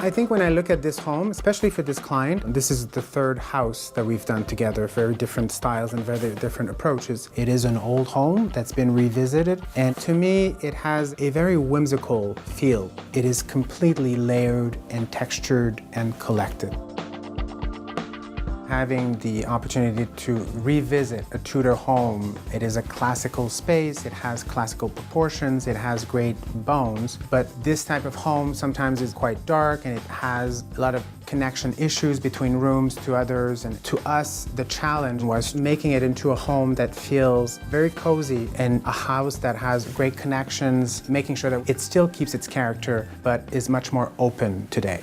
I think when I look at this home, especially for this client, this is the third house that we've done together, very different styles and very different approaches. It is an old home that's been revisited, and to me, it has a very whimsical feel. It is completely layered and textured and collected. Having the opportunity to revisit a Tudor home, it is a classical space, it has classical proportions, it has great bones, but this type of home sometimes is quite dark and it has a lot of connection issues between rooms to others, and to us the challenge was making it into a home that feels very cozy and a house that has great connections, making sure that it still keeps its character but is much more open today.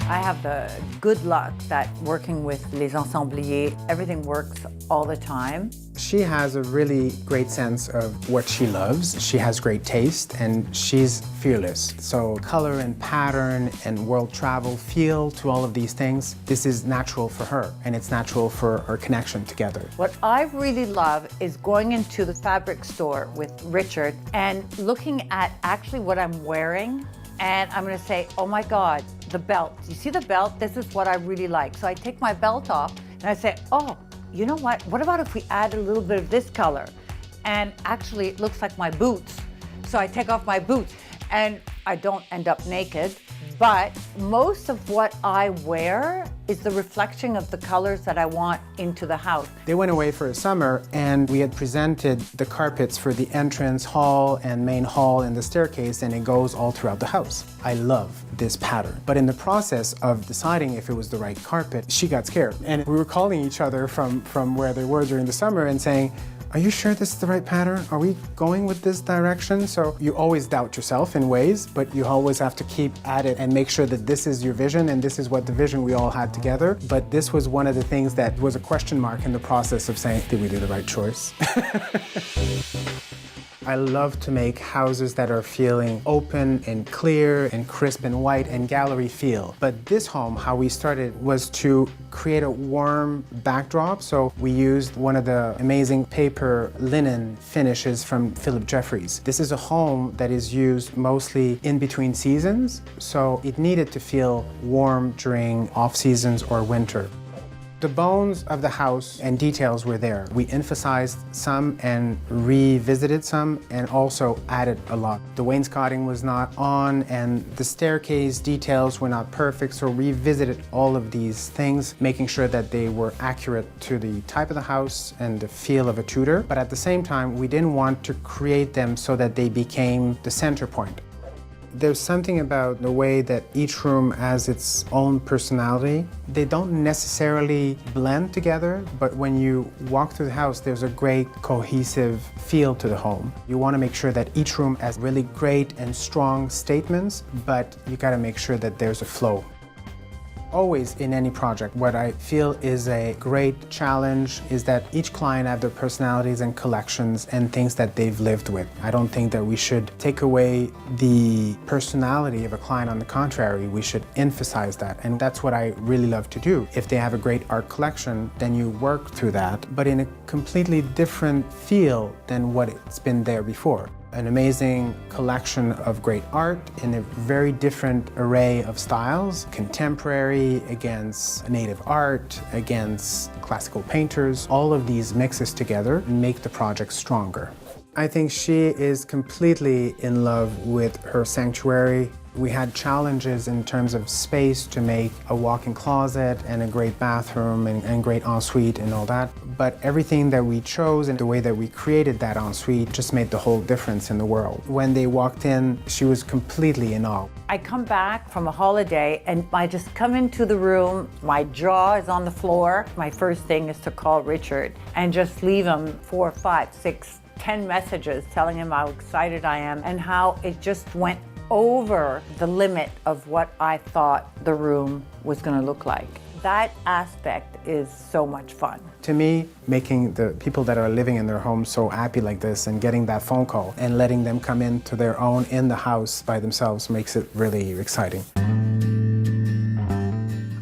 I have the good luck that working with Les Ensembliers, everything works all the time. She has a really great sense of what she loves. She has great taste and she's fearless. So color and pattern and world travel feel to all of these things, this is natural for her and it's natural for our connection together. What I really love is going into the fabric store with Richard and looking at actually what I'm wearing, and I'm gonna say, oh my God, the belt. You see the belt? This is what I really like. So I take my belt off and I say, oh, you know what about if we add a little bit of this color? And actually it looks like my boots. So I take off my boots and I don't end up naked, but most of what I wear is the reflection of the colors that I want into the house. They went away for a summer and we had presented the carpets for the entrance hall and main hall and the staircase, and it goes all throughout the house. I love this pattern. But in the process of deciding if it was the right carpet, she got scared. And we were calling each other from where they were during the summer and saying, are you sure this is the right pattern? Are we going with this direction? So you always doubt yourself in ways, but you always have to keep at it and make sure that this is your vision and this is what the vision we all had together. But this was one of the things that was a question mark in the process of saying, did we do the right choice? I love to make houses that are feeling open and clear and crisp and white and gallery feel. But this home, how we started, was to create a warm backdrop. So we used one of the amazing paper linen finishes from Philip Jeffries. This is a home that is used mostly in between seasons, so it needed to feel warm during off seasons or winter. The bones of the house and details were there. We emphasized some and revisited some and also added a lot. The wainscoting was not on and the staircase details were not perfect, so revisited all of these things, making sure that they were accurate to the type of the house and the feel of a Tudor. But at the same time, we didn't want to create them so that they became the center point. There's something about the way that each room has its own personality. They don't necessarily blend together, but when you walk through the house, there's a great cohesive feel to the home. You want to make sure that each room has really great and strong statements, but you got to make sure that there's a flow. Always in any project, what I feel is a great challenge is that each client have their personalities and collections and things that they've lived with. I don't think that we should take away the personality of a client. On the contrary, we should emphasize that. And that's what I really love to do. If they have a great art collection, then you work through that, but in a completely different feel than what it's been there before. An amazing collection of great art in a very different array of styles, contemporary against native art, against classical painters. All of these mixes together make the project stronger. I think she is completely in love with her sanctuary. We had challenges in terms of space to make a walk-in closet and a great bathroom and great ensuite and all that. But everything that we chose and the way that we created that ensuite just made the whole difference in the world. When they walked in, she was completely in awe. I come back from a holiday and I just come into the room, my jaw is on the floor. My first thing is to call Richard and just leave him 4, 5, 6, 10 messages telling him how excited I am and how it just went over the limit of what I thought the room was going to look like. That aspect is so much fun. To me, making the people that are living in their homes so happy like this and getting that phone call and letting them come into their own in the house by themselves makes it really exciting.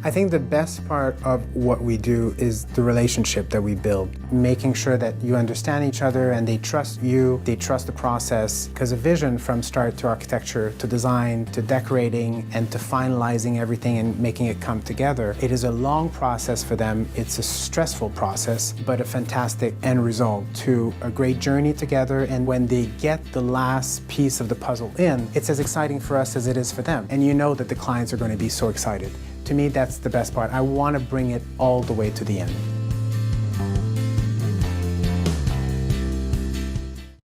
I think the best part of what we do is the relationship that we build, making sure that you understand each other and they trust you, they trust the process, because a vision from start to architecture, to design, to decorating, and to finalizing everything and making it come together, it is a long process for them. It's a stressful process, but a fantastic end result to a great journey together. And when they get the last piece of the puzzle in, it's as exciting for us as it is for them. And you know that the clients are going to be so excited. To me, that's the best part. I want to bring it all the way to the end.